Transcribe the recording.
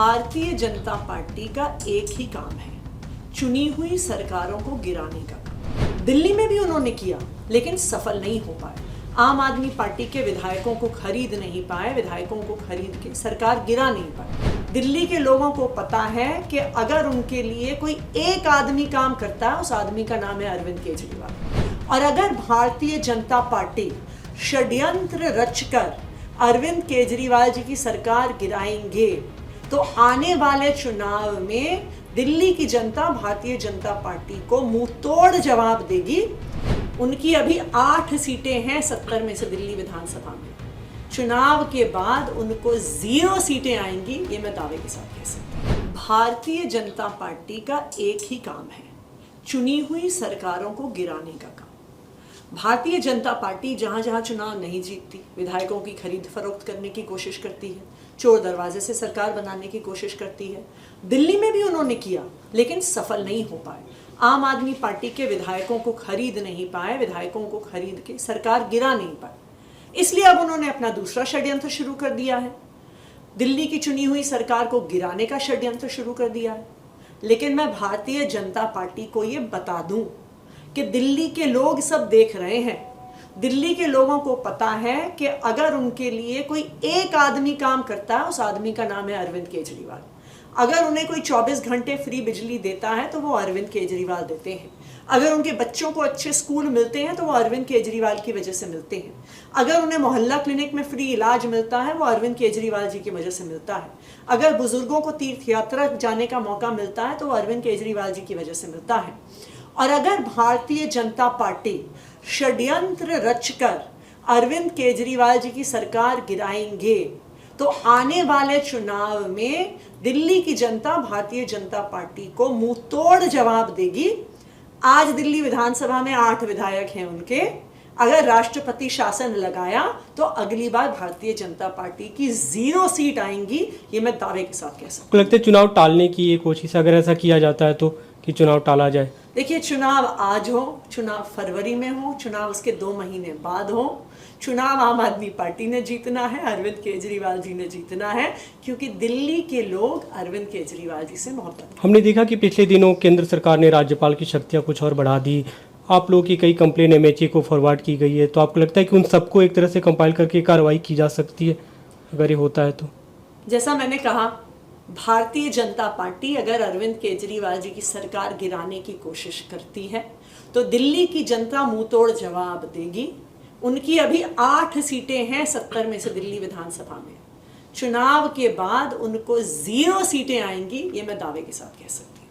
Bharatiya Janata party का एक ही काम है, चुनी हुई सरकारों को गिराने का काम। दिल्ली में भी उन्होंने किया लेकिन सफल नहीं हो पाए। आम आदमी पार्टी के विधायकों को खरीद नहीं पाए, विधायकों को खरीद के सरकार गिरा नहीं पाए। दिल्ली के लोगों को पता है कि अगर उनके लिए कोई एक आदमी काम करता है, उस आदमी का नाम है अरविंद केजरीवाल। और अगर भारतीय जनता पार्टी षड्यंत्र रचकर अरविंद केजरीवाल जी की सरकार गिराएंगे तो आने वाले चुनाव में दिल्ली की जनता भारतीय जनता पार्टी को मुंह तोड़ जवाब देगी। उनकी अभी 8 सीटें हैं 70 में से दिल्ली विधानसभा में। चुनाव के बाद उनको 0 सीटें आएंगी, ये मैं दावे के साथ कह सकती हूँ। भारतीय जनता पार्टी का एक ही काम है, चुनी हुई सरकारों को गिराने का काम। भारतीय जनता पार्टी जहां जहां चुनाव नहीं जीतती, विधायकों की खरीद फरोख्त करने की कोशिश करती है, चोर दरवाजे से सरकार बनाने की कोशिश करती है। दिल्ली में भी उन्होंने किया लेकिन सफल नहीं हो पाए। आम आदमी पार्टी के विधायकों को खरीद नहीं पाए, विधायकों को खरीद के सरकार गिरा नहीं पाए। इसलिए अब उन्होंने अपना दूसरा षड्यंत्र शुरू कर दिया है, दिल्ली की चुनी हुई सरकार को गिराने का षड्यंत्र शुरू कर दिया है। लेकिन मैं भारतीय जनता पार्टी को ये बता दूं कि दिल्ली के लोग सब देख रहे हैं। दिल्ली के लोगों को पता है कि अगर उनके लिए कोई एक आदमी काम करता है, उस आदमी का नाम है अरविंद केजरीवाल। अगर उन्हें कोई 24 घंटे फ्री बिजली देता है तो वो अरविंद केजरीवाल देते हैं। अगर उनके बच्चों को अच्छे स्कूल मिलते हैं तो वो अरविंद केजरीवाल की वजह से मिलते हैं। अगर उन्हें मोहल्ला क्लिनिक में फ्री इलाज मिलता है वो अरविंद केजरीवाल जी की वजह से मिलता है। अगर बुजुर्गों को तीर्थ यात्रा जाने का मौका मिलता है तो वो अरविंद केजरीवाल जी की वजह से मिलता है। और अगर भारतीय जनता पार्टी षड्यंत्र रचकर अरविंद केजरीवाल जी की सरकार गिराएंगे तो आने वाले चुनाव में दिल्ली की जनता भारतीय जनता पार्टी को मुंह तोड़ जवाब देगी। आज दिल्ली विधानसभा में 8 विधायक हैं उनके। अगर राष्ट्रपति शासन लगाया तो अगली बार भारतीय जनता पार्टी की 0 सीट आएंगी, ये मैं दावे के साथ कह सकती हूँ। लगता है चुनाव टालने की ये कोशिश, अगर ऐसा किया जाता है तो कि चुनाव टाला जाए। देखिए, चुनाव आज हो, चुनाव फरवरी में हो, चुनाव उसके 2 महीने बाद हो। चुनाव आम आदमी पार्टी ने जीतना है, अरविंद केजरीवाल जी ने जीतना है, क्योंकि दिल्ली के लोग अरविंद केजरीवाल जी से मोहब्बत करते हैं। हमने देखा कि पिछले दिनों केंद्र सरकार ने राज्यपाल की शक्तियां कुछ और बढ़ा दी। आप लोगों की कई कंप्लेन एमएचए को फॉरवर्ड की गई है, तो आपको लगता है कि उन सबको एक तरह से कंपाइल करके कार्रवाई की जा सकती है अगर ये होता है तो? जैसा मैंने कहा, भारतीय जनता पार्टी अगर अरविंद केजरीवाल जी की सरकार गिराने की कोशिश करती है तो दिल्ली की जनता मुंह तोड़ जवाब देगी। उनकी अभी 8 सीटें हैं 70 में से दिल्ली विधानसभा में। चुनाव के बाद उनको 0 सीटें आएंगी, ये मैं दावे के साथ कह सकती हूँ।